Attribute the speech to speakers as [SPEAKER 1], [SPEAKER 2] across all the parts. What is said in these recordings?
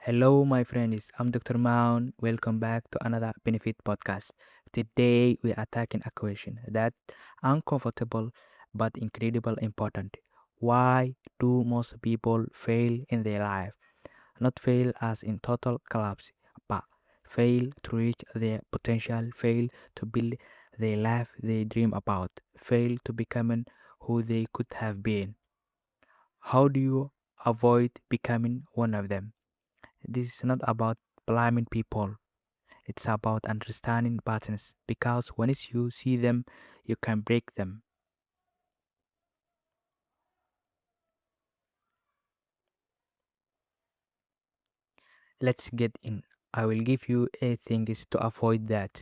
[SPEAKER 1] Hello, my friends. I'm Dr. Maun. Welcome back to another Benefit podcast. Today, we are tackling a question that uncomfortable but incredible important. Why do most people fail in their life? Not fail as in total collapse, but fail to reach their potential, fail to build the life they dream about, fail to become who they could have been. How do you avoid becoming one of them? This is not about blaming people, it's about understanding patterns because once you see them, you can break them. Let's get in. I will give you 8 things to avoid that.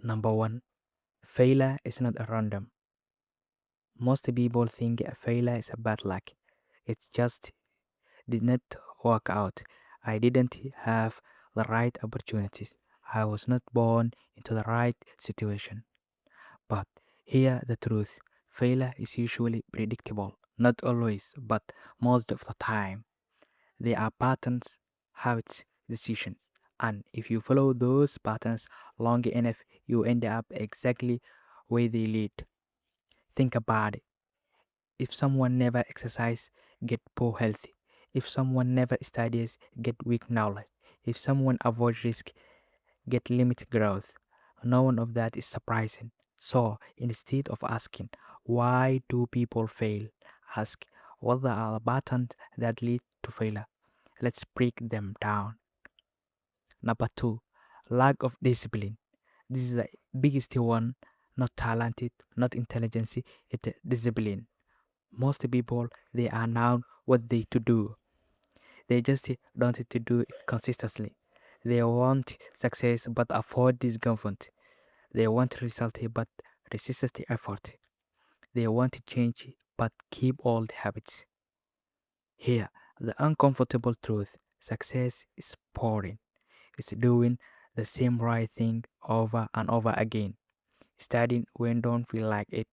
[SPEAKER 1] Number one, failure is not a random. Most people think a failure is a bad luck. It's just did not work out. I didn't have the right opportunities. I was not born into the right situation. But hear the truth, failure is usually predictable. Not always, but most of the time. There are patterns, habits, decisions. And if you follow those patterns long enough, you end up exactly where they lead. Think about it. If someone never exercises, get poor health. If someone never studies, get weak knowledge. If someone avoids risk, get limited growth. None of that is surprising. So instead of asking, why do people fail? Ask, what are the patterns that lead to failure? Let's break them down. Number two, lack of discipline. This is the biggest one, not talented, not intelligence, it's discipline. Most people, they are now what they to do. They just don't to do it consistently. They want success but avoid discomfort. They want result but resist the effort. They want to change but keep old habits. Here, the uncomfortable truth success is boring. It's doing the same right thing over and over again. Studying when don't feel like it.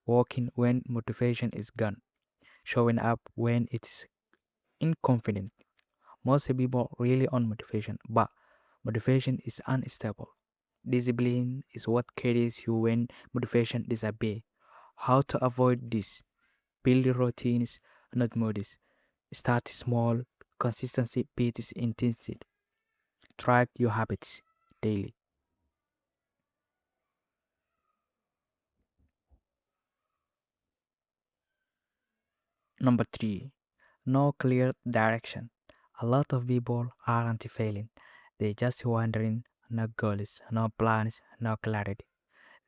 [SPEAKER 1] Working when motivation is gone. Showing up when it's inconvenient. Most people really on motivation, but motivation is unstable. Discipline is what carries you when motivation disappears. How to avoid this? Build routines, not moods. Start small, consistency beats intensity. Track your habits daily. Number three, no clear direction. A lot of people aren't failing. They just wondering, no goals, no plans, no clarity.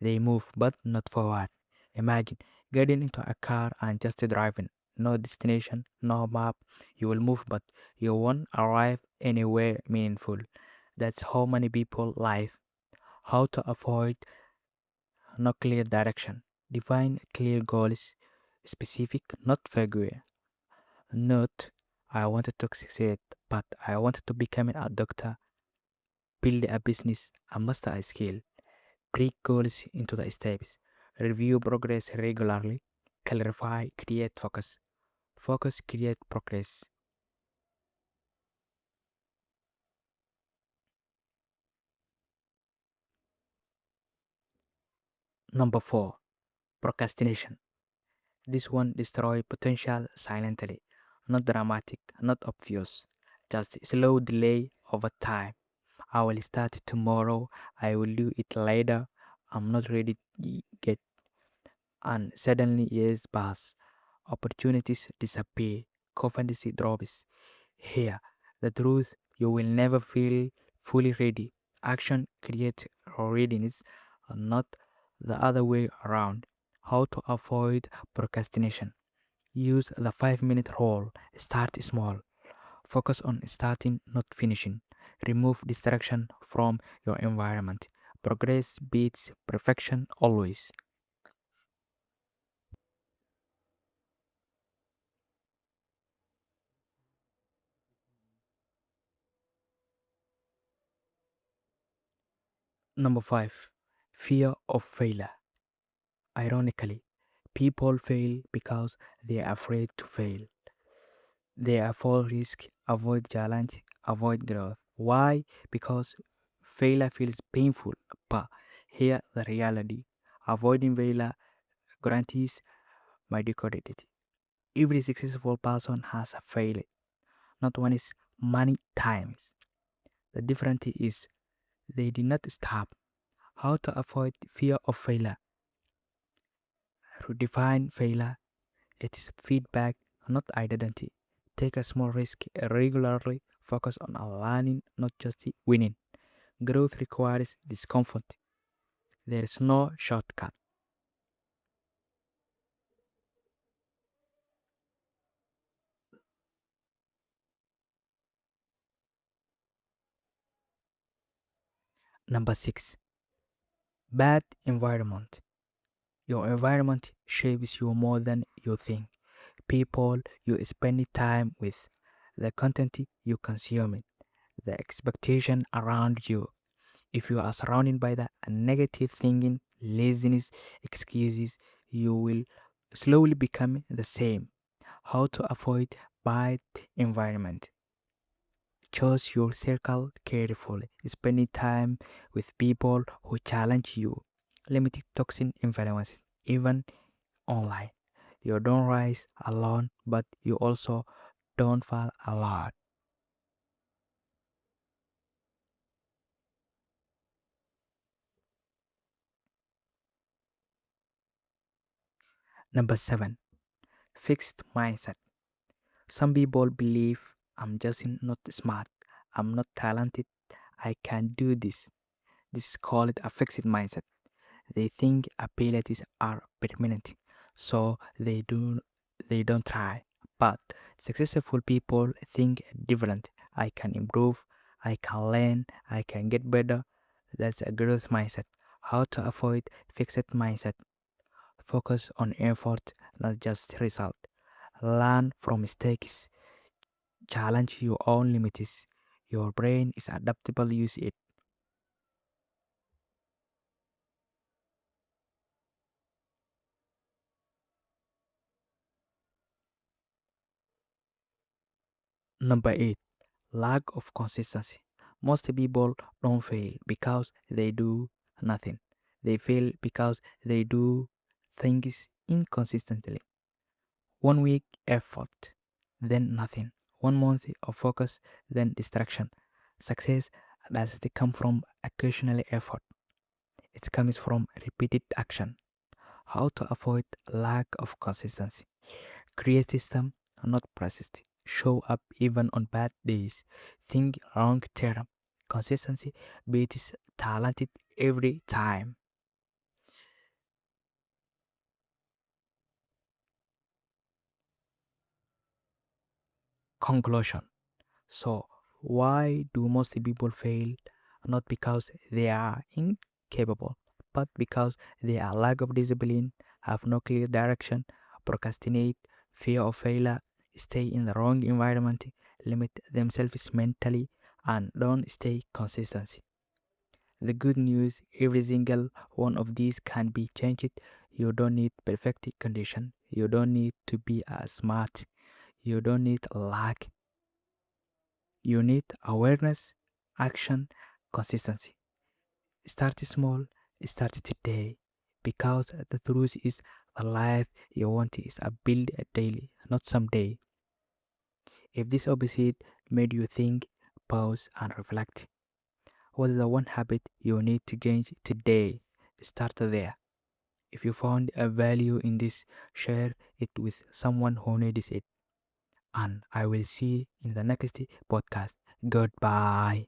[SPEAKER 1] They move but not forward. Imagine getting into a car and just driving. No destination, no map. You will move but you won't arrive anywhere meaningful. That's how many people live. How to avoid no clear direction. Define clear goals, specific, not vague. Not I wanted to succeed, but I wanted to become a doctor, build a business, and master a skill. Break goals into the steps. Review progress regularly. Clarify, create focus. Focus, create progress. Number four, procrastination. This one destroy potential silently. Not dramatic, not obvious. Just slow delay over time. I will start tomorrow. I will do it later. I'm not ready yet. And suddenly years pass. Opportunities disappear. Confidence drops. Here, the truth, you will never feel fully ready. Action creates readiness, not the other way around. How to avoid procrastination? Use the 5-minute rule. Start small. Focus on starting, not finishing. Remove distraction from your environment. Progress beats perfection always. Number five, fear of failure. Ironically, people fail because they are afraid to fail. They avoid risk, avoid challenge, avoid growth. Why? Because failure feels painful. But here the reality. Avoiding failure guarantees mediocrity. Every successful person has a failure. Not one is many times. The difference is they did not stop. How to avoid fear of failure? Redefine failure. It is feedback, not identity. Take a small risk regularly. Focus on learning, not just winning. Growth requires discomfort. There is no shortcut. Number 6. Bad environment. Your environment shapes you more than you think. People you spend time with, the content you consume, the expectation around you. If you are surrounded by the negative thinking, laziness, excuses, you will slowly become the same. How to avoid bad environment? Choose your circle carefully. Spending time with people who challenge you. Limit toxic influences, even online. You don't rise alone, but you also don't fall alone. Number 7. Fixed mindset. Some people believe I'm just not smart, I'm not talented, I can't do this. This is called a fixed mindset. They think abilities are permanent, so they don't try. But successful people think different. I can improve, I can learn, I can get better. That's a growth mindset. How to avoid fixed mindset? Focus on effort, not just result. Learn from mistakes. Challenge your own limits. Your brain is adaptable, use it. Number 8. Lack of consistency. Most people don't fail because they do nothing. They fail because they do things inconsistently. 1 week effort, then nothing. 1 month of focus, then distraction. Success doesn't come from occasional effort. It comes from repeated action. How to avoid lack of consistency? Create system, not persist. Show up even on bad days. Think long term. Consistency beats talented every time. Conclusion. So, why do most people fail? Not because they are incapable, but because they are lack of discipline, have no clear direction, procrastinate, fear of failure, stay in the wrong environment, limit themselves mentally, and don't stay consistent. The good news, every single one of these can be changed. You don't need perfect condition. You don't need to be as smart. You don't need luck. You need awareness, action, consistency. Start small, start today. Because the truth is, the life you want is a build a daily, not someday. If this episode made you think, pause, and reflect, what is the one habit you need to change today? Start there. If you found a value in this, share it with someone who needs it. And I will see you in the next podcast. Goodbye.